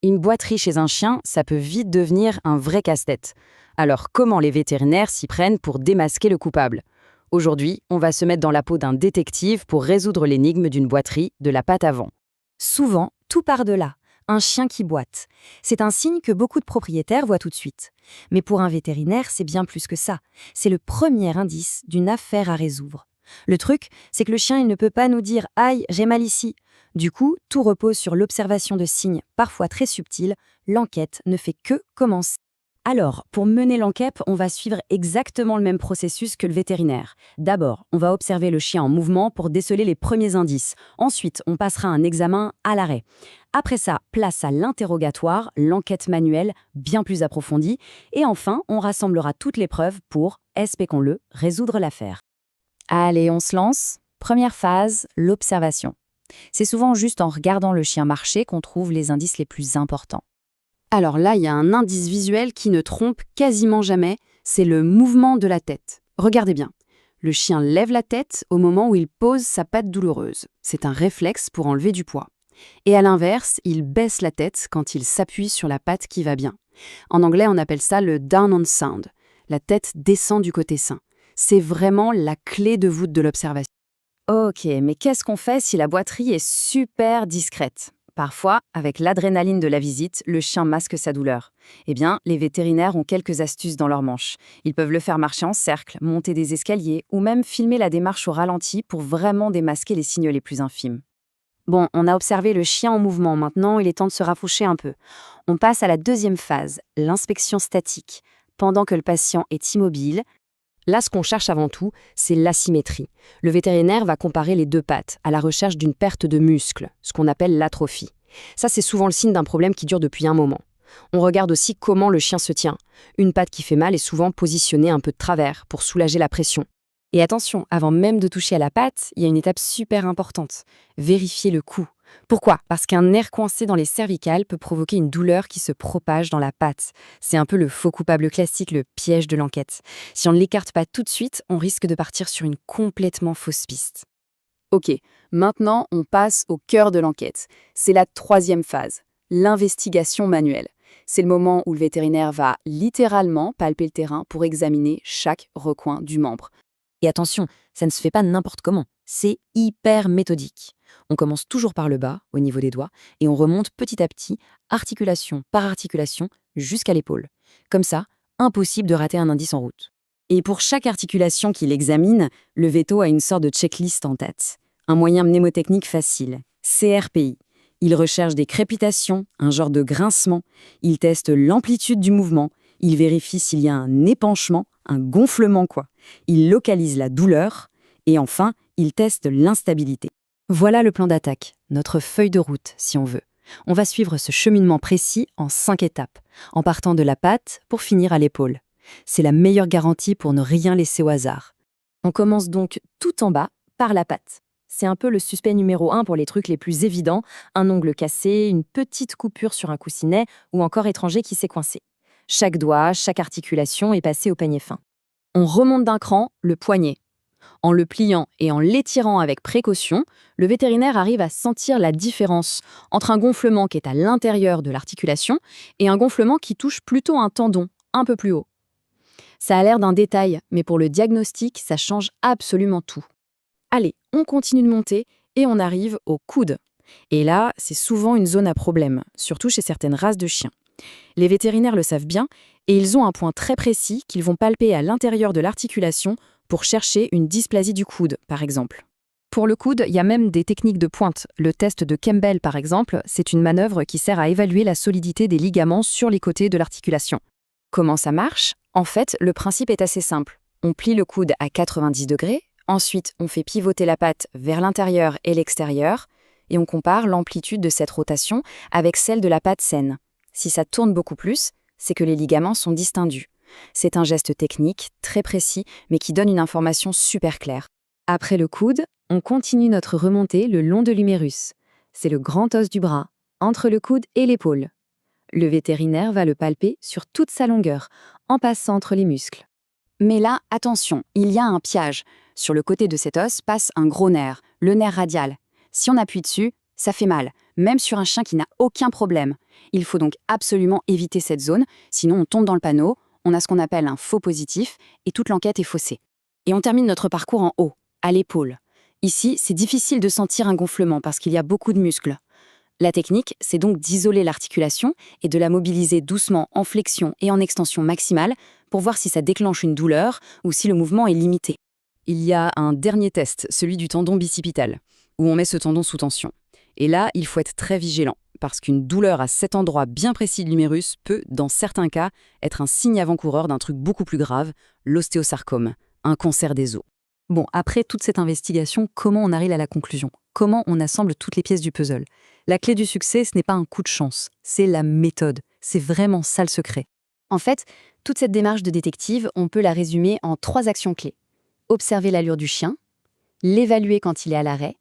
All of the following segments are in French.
Une boiterie chez un chien, ça peut vite devenir un vrai casse-tête. Alors comment les vétérinaires s'y prennent pour démasquer le coupable? Aujourd'hui, on va se mettre dans la peau d'un détective pour résoudre l'énigme d'une boiterie de la patte avant. Souvent, tout part de là. Un chien qui boite. C'est un signe que beaucoup de propriétaires voient tout de suite. Mais pour un vétérinaire, c'est bien plus que ça. C'est le premier indice d'une affaire à résoudre. Le truc, c'est que le chien, il ne peut pas nous dire « Aïe, j'ai mal ici ». Du coup, tout repose sur l'observation de signes parfois très subtils. L'enquête ne fait que commencer. Alors, pour mener l'enquête, on va suivre exactement le même processus que le vétérinaire. D'abord, on va observer le chien en mouvement pour déceler les premiers indices. Ensuite, on passera un examen à l'arrêt. Après ça, place à l'interrogatoire, l'enquête manuelle, bien plus approfondie. Et enfin, on rassemblera toutes les preuves pour, espérons-le, résoudre l'affaire. Allez, on se lance. Première phase, l'observation. C'est souvent juste en regardant le chien marcher qu'on trouve les indices les plus importants. Alors là, il y a un indice visuel qui ne trompe quasiment jamais, c'est le mouvement de la tête. Regardez bien. Le chien lève la tête au moment où il pose sa patte douloureuse. C'est un réflexe pour enlever du poids. Et à l'inverse, il baisse la tête quand il s'appuie sur la patte qui va bien. En anglais, on appelle ça le down on sound. La tête descend du côté sain. C'est vraiment la clé de voûte de l'observation. Ok, mais qu'est-ce qu'on fait si la boiterie est super discrète? Parfois, avec l'adrénaline de la visite, le chien masque sa douleur. Eh bien, les vétérinaires ont quelques astuces dans leur manche. Ils peuvent le faire marcher en cercle, monter des escaliers ou même filmer la démarche au ralenti pour vraiment démasquer les signes les plus infimes. Bon, on a observé le chien en mouvement, maintenant il est temps de se rapprocher un peu. On passe à la deuxième phase, l'inspection statique. Pendant que le patient est immobile, là, ce qu'on cherche avant tout, c'est l'asymétrie. Le vétérinaire va comparer les deux pattes à la recherche d'une perte de muscle, ce qu'on appelle l'atrophie. Ça, c'est souvent le signe d'un problème qui dure depuis un moment. On regarde aussi comment le chien se tient. Une patte qui fait mal est souvent positionnée un peu de travers pour soulager la pression. Et attention, avant même de toucher à la patte, il y a une étape super importante. Vérifier le cou. Pourquoi? Parce qu'un nerf coincé dans les cervicales peut provoquer une douleur qui se propage dans la patte. C'est un peu le faux coupable classique, le piège de l'enquête. Si on ne l'écarte pas tout de suite, on risque de partir sur une complètement fausse piste. Ok, maintenant on passe au cœur de l'enquête. C'est la troisième phase, l'investigation manuelle. C'est le moment où le vétérinaire va littéralement palper le terrain pour examiner chaque recoin du membre. Et attention, ça ne se fait pas n'importe comment. C'est hyper méthodique. On commence toujours par le bas, au niveau des doigts, et on remonte petit à petit, articulation par articulation, jusqu'à l'épaule. Comme ça, impossible de rater un indice en route. Et pour chaque articulation qu'il examine, le véto a une sorte de checklist en tête. Un moyen mnémotechnique facile, CRPI. Il recherche des crépitations, un genre de grincement. Il teste l'amplitude du mouvement. Il vérifie s'il y a un épanchement, un gonflement quoi. Il localise la douleur. Et enfin, il teste l'instabilité. Voilà le plan d'attaque, notre feuille de route si on veut. On va suivre ce cheminement précis en 5 étapes, en partant de la patte pour finir à l'épaule. C'est la meilleure garantie pour ne rien laisser au hasard. On commence donc tout en bas, par la patte. C'est un peu le suspect numéro 1 pour les trucs les plus évidents, un ongle cassé, une petite coupure sur un coussinet ou encore étranger qui s'est coincé. Chaque doigt, chaque articulation est passé au peigne fin. On remonte d'un cran, le poignet. En le pliant et en l'étirant avec précaution, le vétérinaire arrive à sentir la différence entre un gonflement qui est à l'intérieur de l'articulation et un gonflement qui touche plutôt un tendon, un peu plus haut. Ça a l'air d'un détail, mais pour le diagnostic, ça change absolument tout. Allez, on continue de monter et on arrive au coude. Et là, c'est souvent une zone à problème, surtout chez certaines races de chiens. Les vétérinaires le savent bien et ils ont un point très précis qu'ils vont palper à l'intérieur de l'articulation pour chercher une dysplasie du coude, par exemple. Pour le coude, il y a même des techniques de pointe. Le test de Campbell, par exemple, c'est une manœuvre qui sert à évaluer la solidité des ligaments sur les côtés de l'articulation. Comment ça marche? En fait, le principe est assez simple. On plie le coude à 90 degrés, ensuite on fait pivoter la patte vers l'intérieur et l'extérieur, et on compare l'amplitude de cette rotation avec celle de la patte saine. Si ça tourne beaucoup plus, c'est que les ligaments sont distendus. C'est un geste technique, très précis, mais qui donne une information super claire. Après le coude, on continue notre remontée le long de l'humérus. C'est le grand os du bras, entre le coude et l'épaule. Le vétérinaire va le palper sur toute sa longueur, en passant entre les muscles. Mais là, attention, il y a un piège. Sur le côté de cet os passe un gros nerf, le nerf radial. Si on appuie dessus, ça fait mal, même sur un chien qui n'a aucun problème. Il faut donc absolument éviter cette zone, sinon on tombe dans le panneau, on a ce qu'on appelle un faux positif, et toute l'enquête est faussée. Et on termine notre parcours en haut, à l'épaule. Ici, c'est difficile de sentir un gonflement parce qu'il y a beaucoup de muscles. La technique, c'est donc d'isoler l'articulation et de la mobiliser doucement en flexion et en extension maximale pour voir si ça déclenche une douleur ou si le mouvement est limité. Il y a un dernier test, celui du tendon bicipital, où on met ce tendon sous tension. Et là, il faut être très vigilant, parce qu'une douleur à cet endroit bien précis de l'humérus peut, dans certains cas, être un signe avant-coureur d'un truc beaucoup plus grave, l'ostéosarcome, un cancer des os. Bon, après toute cette investigation, comment on arrive à la conclusion? Comment on assemble toutes les pièces du puzzle? La clé du succès, ce n'est pas un coup de chance, c'est la méthode. C'est vraiment ça le secret. En fait, toute cette démarche de détective, on peut la résumer en 3 actions clés. Observer l'allure du chien, l'évaluer quand il est à l'arrêt,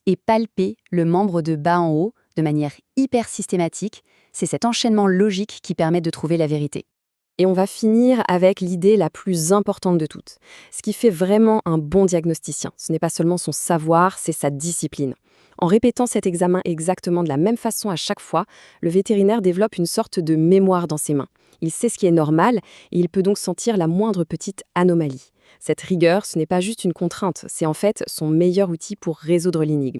et palper le membre de bas en haut de manière hyper systématique. C'est cet enchaînement logique qui permet de trouver la vérité. Et on va finir avec l'idée la plus importante de toutes. Ce qui fait vraiment un bon diagnosticien, ce n'est pas seulement son savoir, c'est sa discipline. En répétant cet examen exactement de la même façon à chaque fois, le vétérinaire développe une sorte de mémoire dans ses mains. Il sait ce qui est normal et il peut donc sentir la moindre petite anomalie. Cette rigueur, ce n'est pas juste une contrainte, c'est en fait son meilleur outil pour résoudre l'énigme.